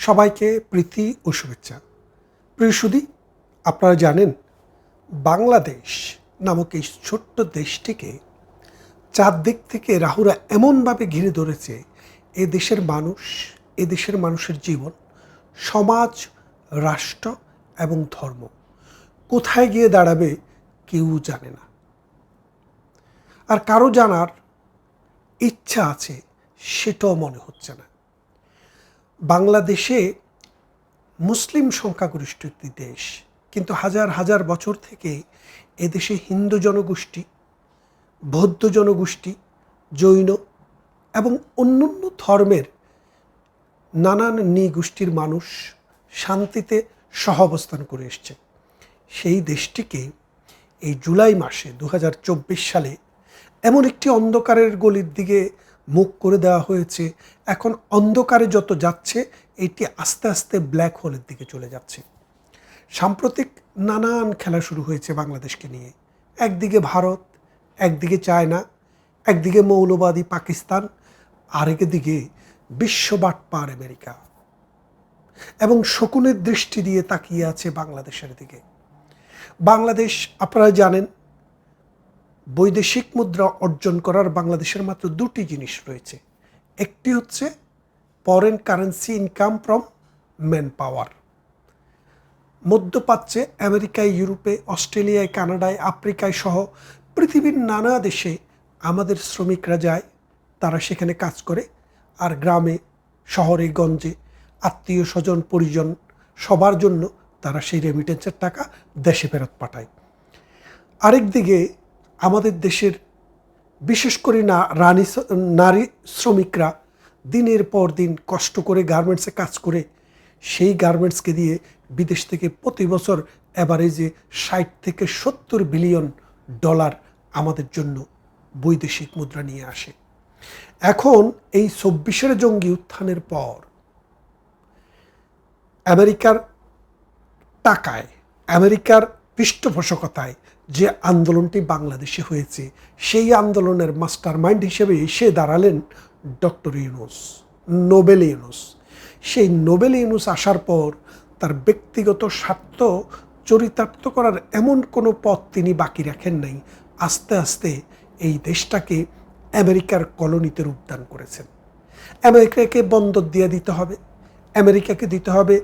সবাইকে প্রীতি ও শুভেচ্ছা। প্রিয় সুধী, আপনারা জানেন বাংলাদেশ নামক এই ছোট্ট দেশটিকে চারদিক থেকে রাহুরা এমনভাবে ঘিরে ধরেছে, এ দেশের মানুষ, এ দেশের মানুষের জীবন, সমাজ, রাষ্ট্র এবং ধর্ম কোথায় গিয়ে দাঁড়াবে কেউ জানে না। আর কারো জানার ইচ্ছা আছে সেটাও মনে হচ্ছে না। বাংলাদেশে মুসলিম সংখ্যাগরিষ্ঠ একটি দেশ, কিন্তু হাজার হাজার বছর থেকে এদেশে হিন্দু জনগোষ্ঠী, বৌদ্ধ জনগোষ্ঠী, জৈন এবং অন্যান্য ধর্মের নানান নৃগোষ্ঠীর মানুষ শান্তিতে সহাবস্থান করে এসছে। সেই দেশটিকে এই জুলাই মাসে 2024 সালে এমন একটি অন্ধকারের গলির দিকে মুখ করে দেওয়া হয়েছে। এখন অন্ধকারে যত যাচ্ছে, এটি আস্তে আস্তে ব্ল্যাক হোলের দিকে চলে যাচ্ছে। সাম্প্রতিক নানান খেলা শুরু হয়েছে বাংলাদেশকে নিয়ে। একদিকে ভারত, একদিকে চায়না, একদিকে মৌলবাদী পাকিস্তান, আরেকদিকে বিশ্ববাটপার আমেরিকা, এবং শকুনের দৃষ্টি দিয়ে তাকিয়ে আছে বাংলাদেশের দিকে। বাংলাদেশ, আপনারা জানেন, বৈদেশিক মুদ্রা অর্জন করার বাংলাদেশের মাত্র দুটি জিনিস রয়েছে। একটি হচ্ছে foreign currency income from man power. মধ্যপ্রাচ্যে, আমেরিকায়, ইউরোপে, অস্ট্রেলিয়ায়, কানাডায়, আফ্রিকায় সহ পৃথিবীর নানা দেশে আমাদের শ্রমিকরা যায়, তারা সেখানে কাজ করে, আর গ্রামে, শহরে, গঞ্জে আত্মীয় স্বজন, পরিজন সবার জন্য তারা সেই রেমিটেন্সের টাকা দেশে ফেরত পাঠায়। আরেকদিকে আমাদের দেশের বিশেষ করে নারী শ্রমিকরা দিনের পর দিন কষ্ট করে গার্মেন্টসে কাজ করে সেই গার্মেন্টসকে দিয়ে বিদেশ থেকে প্রতি বছর অ্যাভারেজে 60 থেকে 70 বিলিয়ন ডলার আমাদের জন্য বৈদেশিক মুদ্রা নিয়ে আসে। এখন এই 24-এর জঙ্গি উত্থানের পর আমেরিকার টাকায়, আমেরিকার পৃষ্ঠপোষকতায় যে আন্দোলনটি বাংলাদেশে হয়েছে, সেই আন্দোলনের মাস্টার মাইন্ড হিসেবে এসে দাঁড়ালেন ডক্টর ইউনূস, নোবেল ইউনূস। সেই নোবেল ইউনূস আসার পর তার ব্যক্তিগত স্বার্থ চরিতার্থ করার এমন কোনো পথ তিনি বাকি রাখেন নাই। আস্তে আস্তে এই দেশটাকে আমেরিকার কলোনিতে রূপদান করেছেন। আমেরিকাকে বন্দর দিয়ে দিতে হবে, আমেরিকাকে দিতে হবে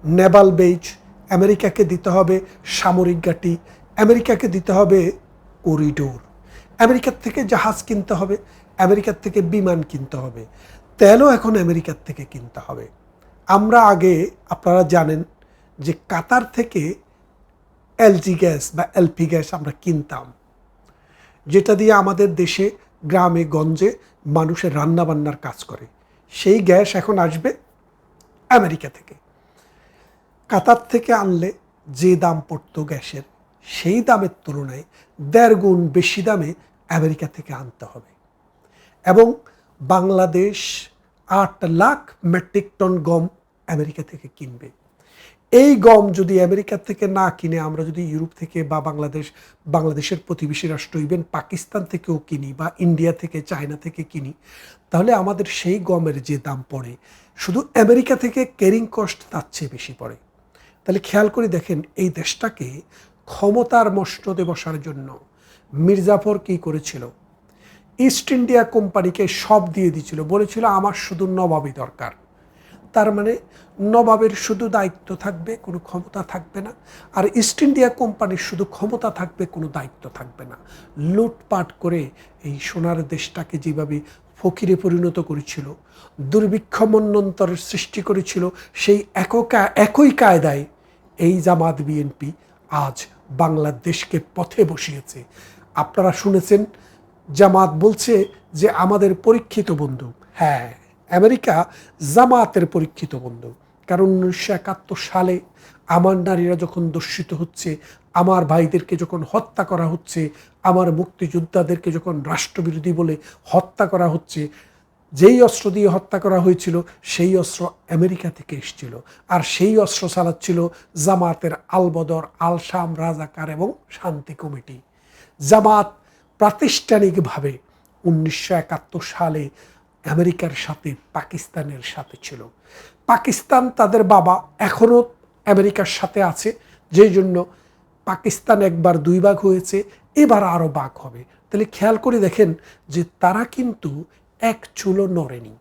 নেভাল বেজ, আমেরিকাকে দিতে হবে সামরিক ঘাঁটি, আমেরিকাকে দিতে হবে করিডোর, আমেরিকার থেকে জাহাজ কিনতে হবে, আমেরিকার থেকে বিমান কিনতে হবে, তেলও এখন আমেরিকার থেকে কিনতে হবে। আমরা আগে, আপনারা জানেন, যে কাতার থেকে এলজি গ্যাস বা এলপি গ্যাস আমরা কিনতাম, যেটা দিয়ে আমাদের দেশে গ্রামে গঞ্জে মানুষের রান্নাবান্নার কাজ করে। সেই গ্যাস এখন আসবে আমেরিকা থেকে। কাতার থেকে আনলে যে দাম পড়তো গ্যাসের, সেই দামের তুলনায় 1.5 গুণ বেশি দামে আমেরিকা থেকে আনতে হবে। এবং বাংলাদেশ 8 লাখ মেট্রিক টন গম আমেরিকা থেকে কিনবে। এই গম যদি আমেরিকা থেকে না কিনে আমরা যদি ইউরোপ থেকে বা বাংলাদেশের প্রতিবেশী রাষ্ট্র, ইভেন পাকিস্তান থেকেও কিনি বা ইন্ডিয়া থেকে, চায়না থেকে কিনি, তাহলে আমাদের সেই গমের যে দাম পড়ে, শুধু আমেরিকা থেকে ক্যারিং কস্ট তার চেয়ে বেশি পড়ে। তাহলে খেয়াল করে দেখেন, এই দেশটাকে ক্ষমতার মসনদে বসার জন্য মির্জাফর কী করেছিল? ইস্ট ইন্ডিয়া কোম্পানিকে সব দিয়ে দিয়েছিল, বলেছিল আমার শুধু নবাবই দরকার। তার মানে নবাবের শুধু দায়িত্ব থাকবে, কোনো ক্ষমতা থাকবে না, আর ইস্ট ইন্ডিয়া কোম্পানির শুধু ক্ষমতা থাকবে, কোনো দায়িত্ব থাকবে না। লুটপাট করে এই সোনার দেশটাকে যেভাবে ফকিরে পরিণত করেছিল, দুর্ভিক্ষ মন্বন্তরের সৃষ্টি করেছিল, সেই একই কায়দায় এই জামাত বিএনপি আজ বাংলাদেশকে পথে বসিয়েছে। আপনারা শুনেছেন, জামাত বলছে যে আমাদের পরীক্ষিত বন্ধু। হ্যাঁ, আমেরিকা জামাতের পরীক্ষিত বন্ধু। কারণ 1971 সালে আমার নারীরা যখন দর্শিত হচ্ছে, আমার ভাইদেরকে যখন হত্যা করা হচ্ছে, আমার মুক্তিযোদ্ধাদেরকে যখন রাষ্ট্রবিরোধী বলে হত্যা করা হচ্ছে, যেই অস্ত্র দিয়ে হত্যা করা হয়েছিল সেই অস্ত্র আমেরিকা থেকে এসেছিল, আর সেই অস্ত্র চালাচ্ছিল জামাতের আলবদর, আল শাম, রাজাকার এবং শান্তি কমিটি। জামাত প্রাতিষ্ঠানিকভাবে 1971 সালে আমেরিকার সাথে, পাকিস্তানের সাথে ছিল। পাকিস্তান তাদের বাবা এখনও আমেরিকার সাথে আছে, যেই জন্য পাকিস্তান একবার 2 ভাগ হয়েছে, এবার আরও ভাগ হবে। তাহলে খেয়াল করে দেখেন যে তারা কিন্তু এক চুলও নড়েনি,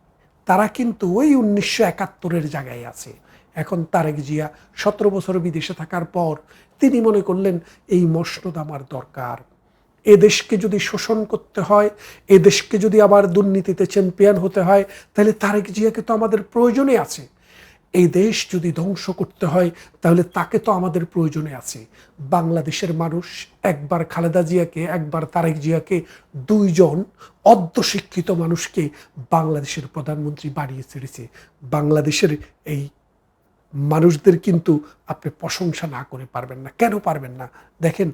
তারা কিন্তু ওই 1971-এর জায়গায় আছে। এখন তারেক জিয়া 17 বছর বিদেশে থাকার পর তিনি মনে করলেন এই মসনদ আমার দরকার। এ দেশকে যদি শোষণ করতে হয়, এ দেশকে যদি আবার দুর্নীতিতে চ্যাম্পিয়ন হতে হয়, তাহলে তারেক জিয়াকে তো আমাদের প্রয়োজনে আছে। এই দেশ যদি ধ্বংস করতে হয় তাহলে তাকে তো আমাদের প্রয়োজনে আছে। বাংলাদেশের মানুষ একবার খালেদা জিয়াকে, একবার তারেক জিয়াকে, দুইজন অর্ধশিক্ষিত মানুষকে বাংলাদেশের প্রধানমন্ত্রী বানিয়ে ছেড়েছে। বাংলাদেশের এই মানুষদের কিন্তু আপনি প্রশংসা না করে পারবেন না। কেন পারবেন না? দেখেন,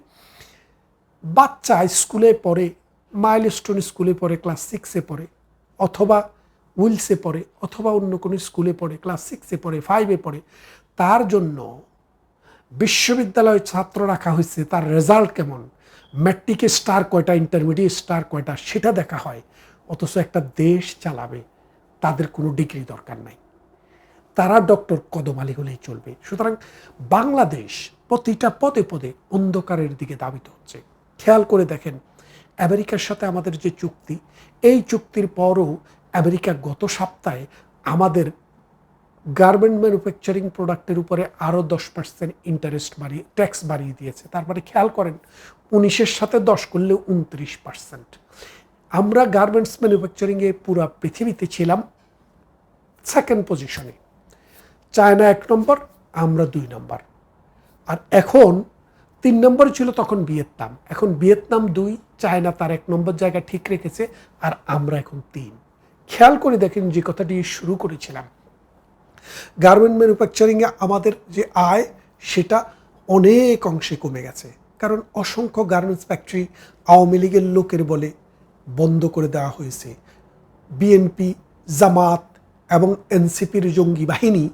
বাচ্চা স্কুলে পড়ে, মাইলস্টোন স্কুলে পড়ে, ক্লাস 6-এ পড়ে, অথবা উইলসে পড়ে, অথবা অন্য কোনো স্কুলে পড়ে, ক্লাস 6-এ পড়ে, 5-এ পড়ে, তার জন্য বিশ্ববিদ্যালয়ে ছাত্র রাখা হয়েছে তার রেজাল্ট কেমন, ম্যাট্রিকে স্টার কয়টা, ইন্টারমিডিয়েট স্টার কয়টা, সেটা দেখা হয়। অথচ একটা দেশ চালাবে তাদের কোনো ডিগ্রি দরকার নাই, তারা ডক্টর কদম আলী হলেই চলবে। সুতরাং বাংলাদেশ প্রতিটা পদে পদে অন্ধকারের দিকে ধাবিত হচ্ছে। খেয়াল করে দেখেন, আমেরিকার সাথে আমাদের যে চুক্তি, এই চুক্তির পরও আমেরিকা গত সপ্তাহে আমাদের গার্মেন্ট ম্যানুফ্যাকচারিং প্রোডাক্টের উপরে আরও 10% ইন্টারেস্ট বাড়িয়ে, ট্যাক্স বাড়িয়ে দিয়েছে। তারপরে খেয়াল করেন, 19-এর সাথে 10 করলে 29%। আমরা গার্মেন্টস ম্যানুফ্যাকচারিংয়ে পুরা পৃথিবীতে ছিলাম সেকেন্ড পজিশনে, চায়না 1 নম্বর, আমরা 2 নম্বর। আর এখন 3 নম্বর ছিল তখন ভিয়েতনাম, এখন ভিয়েতনাম 2, চায়না তার 1 নম্বর জায়গা ঠিক রেখেছে, আর আমরা এখন 3। খেয়াল করে দেখেন, যে কথাটি শুরু করেছিলাম, গার্মেন্ট ম্যানুফ্যাকচারিংয়ে আমাদের যে আয় সেটা অনেক অংশে কমে গেছে। কারণ অসংখ্য গার্মেন্টস ফ্যাক্টরি আওয়ামী লীগের লোকের বলে বন্ধ করে দেওয়া হয়েছে। বিএনপি, জামাত এবং এনসিপির জঙ্গি বাহিনী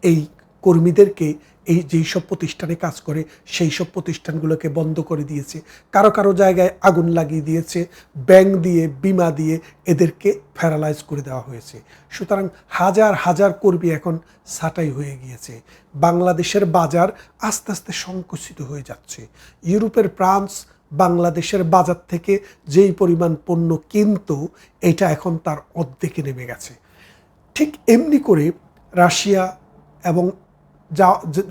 এই কর্মীদেরকে এই যেই সব প্রতিষ্ঠানে কাজ করে সেই সব প্রতিষ্ঠানগুলোকে বন্ধ করে দিয়েছে, কারো কারো জায়গায় আগুন লাগিয়ে দিয়েছে, ব্যাংক দিয়ে, বিমা দিয়ে এদেরকে প্যারালাইজ করে দেওয়া হয়েছে। সুতরাং হাজার হাজার কর্মী এখন ছাঁটাই হয়ে গিয়েছে। বাংলাদেশের বাজার আস্তে আস্তে সংকুচিত হয়ে যাচ্ছে। ইউরোপের ফ্রান্স বাংলাদেশের বাজার থেকে যেই পরিমাণ পণ্য কিনতো, এটা এখন তার অর্ধেকে নেমে গেছে। ঠিক এমনি করে রাশিয়া এবং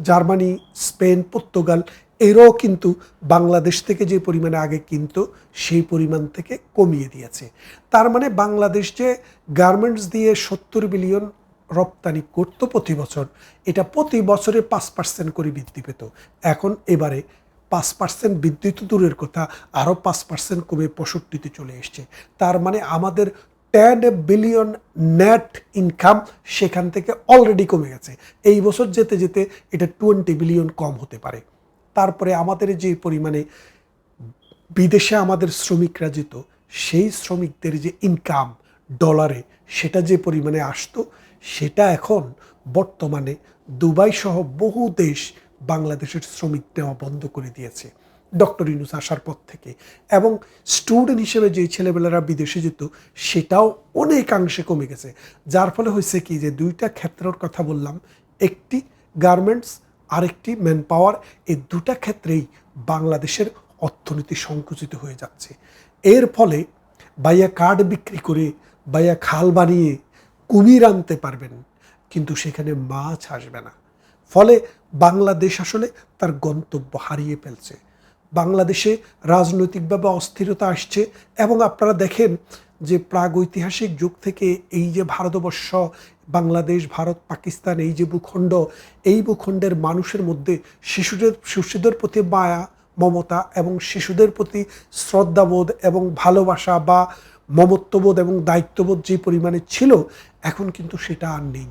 জার্মানি, স্পেন, পর্তুগাল এরাও কিন্তু বাংলাদেশ থেকে যে পরিমাণে আগে কিনতো সেই পরিমাণ থেকে কমিয়ে দিয়েছে। তার মানে বাংলাদেশ যে গার্মেন্টস দিয়ে 70 বিলিয়ন রপ্তানি করত প্রতি বছর, এটা প্রতি বছরে 5% করে বৃদ্ধি পেত। এখন এবারে 5% বৃদ্ধি তো দূরের কথা, আরও 5% কমে 65-তে চলে এসছে। তার মানে আমাদের 10 বিলিয়ন নেট ইনকাম সেখান থেকে অলরেডি কমে গেছে। এই বছর যেতে যেতে এটা 20 বিলিয়ন কম হতে পারে। তারপরে আমাদের যে পরিমাণে বিদেশে আমাদের শ্রমিকরা যেত, সেই শ্রমিকদের যে ইনকাম ডলারে সেটা যে পরিমাণে আসতো, সেটা এখন বর্তমানে দুবাই সহ বহু দেশ বাংলাদেশের শ্রমিক নেওয়া বন্ধ করে দিয়েছে ডক্টর ইউনূস আসার পর থেকে। এবং স্টুডেন্ট হিসেবে যে ছেলেবেলারা বিদেশে যেত সেটাও অনেকাংশে কমে গেছে। যার ফলে হয়েছে কি, যে 2টা ক্ষেত্রের কথা বললাম, একটি গার্মেন্টস, আরেকটি ম্যান পাওয়ার, এই 2টা ক্ষেত্রেই বাংলাদেশের অর্থনীতি সংকুচিত হয়ে যাচ্ছে। এর ফলে বাইয়া কার্ড বিক্রি করে, বাইয়া খাল বানিয়ে কুমির আনতে পারবেন, কিন্তু সেখানে মাছ আসবে না। ফলে বাংলাদেশ আসলে তার গন্তব্য হারিয়ে ফেলছে। বাংলাদেশে রাজনৈতিকভাবে অস্থিরতা আসছে। এবং আপনারা দেখেন যে প্রাগৈতিহাসিক যুগ থেকে এই যে ভারতবর্ষ, বাংলাদেশ, ভারত, পাকিস্তান, এই যে ভূখণ্ড, এই ভূখণ্ডের মানুষের মধ্যে শিশুদের প্রতি মায়া, মমতা এবং শিশুদের প্রতি শ্রদ্ধাবোধ এবং ভালোবাসা বা মমত্ববোধ এবং দায়িত্ববোধ যে পরিমাণে ছিল, এখন কিন্তু সেটা আর নেই।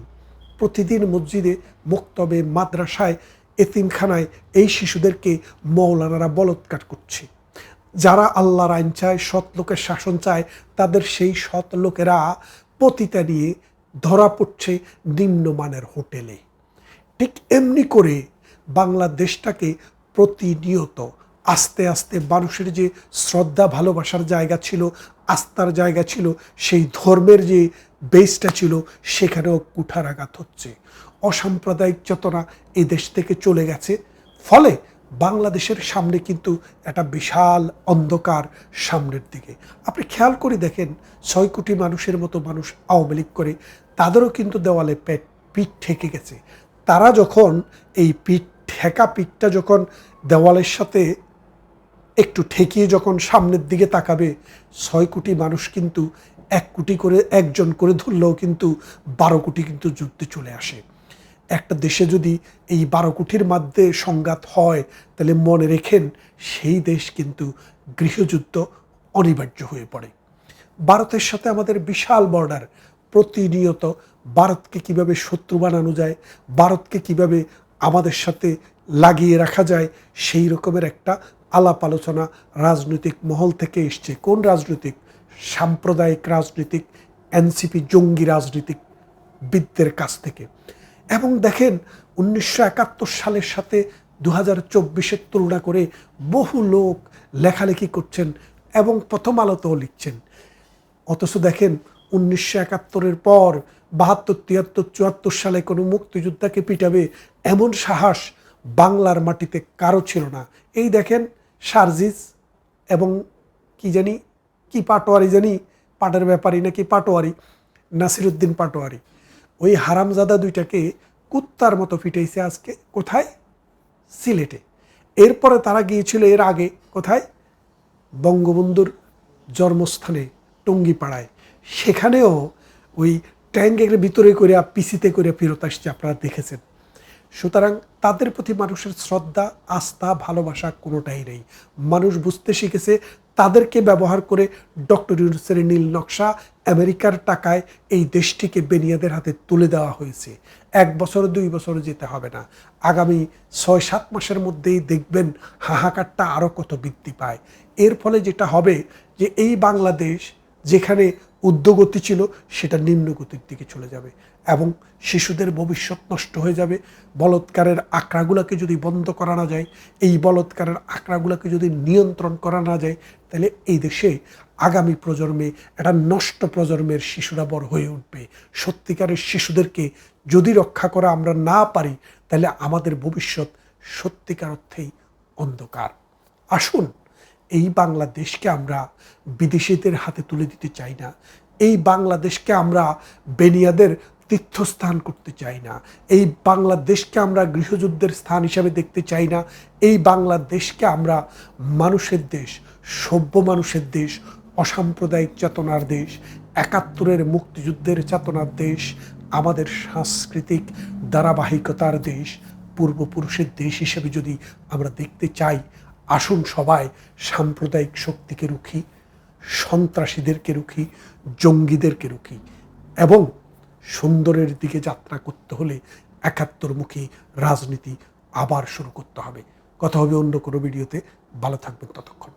প্রতিদিন মসজিদে, মক্তবে, মাদ্রাসায়, এতিমখানায় এই শিশুদেরকে মৌলানারা বলৎকার করছে। যারা আল্লাহর আইন চায়, সৎ লোকের শাসন চায়, তাদের সেই সৎ লোকেরা পতিতা নিয়ে ধরা পড়ছে নিম্নমানের হোটেলে। ঠিক এমনি করে বাংলাদেশটাকে প্রতিনিয়ত আস্তে আস্তে মানুষের যে শ্রদ্ধা ভালোবাসার জায়গা ছিল, আস্থার জায়গা ছিল, সেই ধর্মের যে বেসটা ছিল, সেখানেও কুঠারাঘাত হচ্ছে। অসাম্প্রদায়িক চেতনা এই দেশ থেকে চলে গেছে। ফলে বাংলাদেশের সামনে কিন্তু একটা বিশাল অন্ধকার সামনের দিকে। আপনি খেয়াল করে দেখেন, 6 কোটি মানুষের মতো মানুষ আওয়ামী লীগ করে, তাদেরও কিন্তু দেওয়ালে পিঠ ঠেকে গেছে। তারা যখন এই পিঠটা যখন দেওয়ালের সাথে একটু ঠেকিয়ে যখন সামনের দিকে তাকাবে, 6 কোটি মানুষ কিন্তু 1 কোটি করে, একজন করে ধরলেও কিন্তু 12 কোটি কিন্তু যুদ্ধে চলে আসে। একটা দেশে যদি এই 12 কোটির মধ্যে সংঘাত হয়, তাহলে মনে রেখেন সেই দেশ কিন্তু গৃহযুদ্ধ অনিবার্য হয়ে পড়ে। ভারতের সাথে আমাদের বিশাল বর্ডার। প্রতিনিয়ত ভারতকে কিভাবে শত্রু বানানো যায়, ভারতকে কিভাবে আমাদের সাথে লাগিয়ে রাখা যায়, সেই রকমের একটা আলাপ আলোচনা রাজনৈতিক মহল থেকে এসছে। কোন রাজনৈতিক? সাম্প্রদায়িক রাজনীতিক, এনসিপি জঙ্গি রাজনীতিক বিদদের কাছ থেকে। এবং দেখেন 1971 সালের সাথে 2024-এর তুলনা করে বহু লোক লেখালেখি করছেন এবং প্রথম আলোতেও লিখছেন। অথচ দেখেন 1971-এর পর 72, 73, 74 সালে কোনো মুক্তিযোদ্ধাকে পিটাবে এমন সাহস বাংলার মাটিতে কারো ছিল না। এই দেখেন সার্জিস এবং কি পাটোয়ারি জানি, পাটের ব্যাপারী নাকি পাটোয়ারি, নাসিরুদ্দিন পাটোয়ারি, ওই হারামজাদা দুইটাকে কুত্তার মতো পিটাইছে আজকে। কোথায়? সিলেটে। এরপরে তারা গিয়েছিল এর আগে কোথায়? বঙ্গবন্ধুর জন্মস্থানে টঙ্গিপাড়ায়। সেখানেও ওই ট্যাঙ্কের ভিতরে করে পিসিতে করে ফেরত আসছে, আপনারা দেখেছেন। সুতরাং তাদের প্রতি মানুষের শ্রদ্ধা, আস্থা, ভালোবাসা কোনোটাই নেই। মানুষ বুঝতে শিখেছে তাদেরকে ব্যবহার করে ডক্টর ইউনূসের নীল নকশা, আমেরিকার টাকায় এই দেশটিকে বেনিয়াদের হাতে তুলে দেওয়া হয়েছে। 1 বছর 2 বছর যেতে হবে না, আগামী 6-7 মাসের মধ্যেই দেখবেন হাহাকারটা আরও কত বৃদ্ধি পায়। এর ফলে যেটা হবে যে এই বাংলাদেশ যেখানে ঊর্ধ্বগতি ছিল, সেটা নিম্নগতির দিকে চলে যাবে এবং শিশুদের ভবিষ্যৎ নষ্ট হয়ে যাবে। বলৎকারের আঁকড়াগুলোকে যদি বন্ধ করা না যায়, এই বলৎকারের আঁকড়াগুলোকে যদি নিয়ন্ত্রণ করা না যায়, তাহলে এই দেশে আগামী প্রজন্মে একটা নষ্ট প্রজন্মের শিশুরা বড় হয়ে উঠবে। সত্যিকারের শিশুদেরকে যদি রক্ষা করা আমরা না পারি, তাহলে আমাদের ভবিষ্যৎ সত্যিকার অর্থেই অন্ধকার। আসুন, এই বাংলাদেশকে আমরা বিদেশিদের হাতে তুলে দিতে চাই না। এই বাংলাদেশকে আমরা বেনিয়াদের তীর্থস্থান করতে চাই না। এই বাংলাদেশকে আমরা গৃহযুদ্ধের স্থান হিসাবে দেখতে চাই না। এই বাংলাদেশকে আমরা মানুষের দেশ, সভ্য মানুষের দেশ, অসাম্প্রদায়িক চেতনার দেশ, 71-এর মুক্তিযুদ্ধের চেতনার দেশ, আমাদের সাংস্কৃতিক ধারাবাহিকতার দেশ, পূর্বপুরুষের দেশ হিসেবে যদি আমরা দেখতে চাই, আসুন সবাই সাম্প্রদায়িক শক্তিকে রুখি, সন্ত্রাসীদেরকে রুখি, জঙ্গিদেরকে রুখি এবং সুন্দরের দিকে যাত্রা করতে হলে 71-মুখী রাজনীতি আবার শুরু করতে হবে। কথা হবে অন্য কোনো ভিডিওতে। ভালো থাকবেন ততক্ষণ।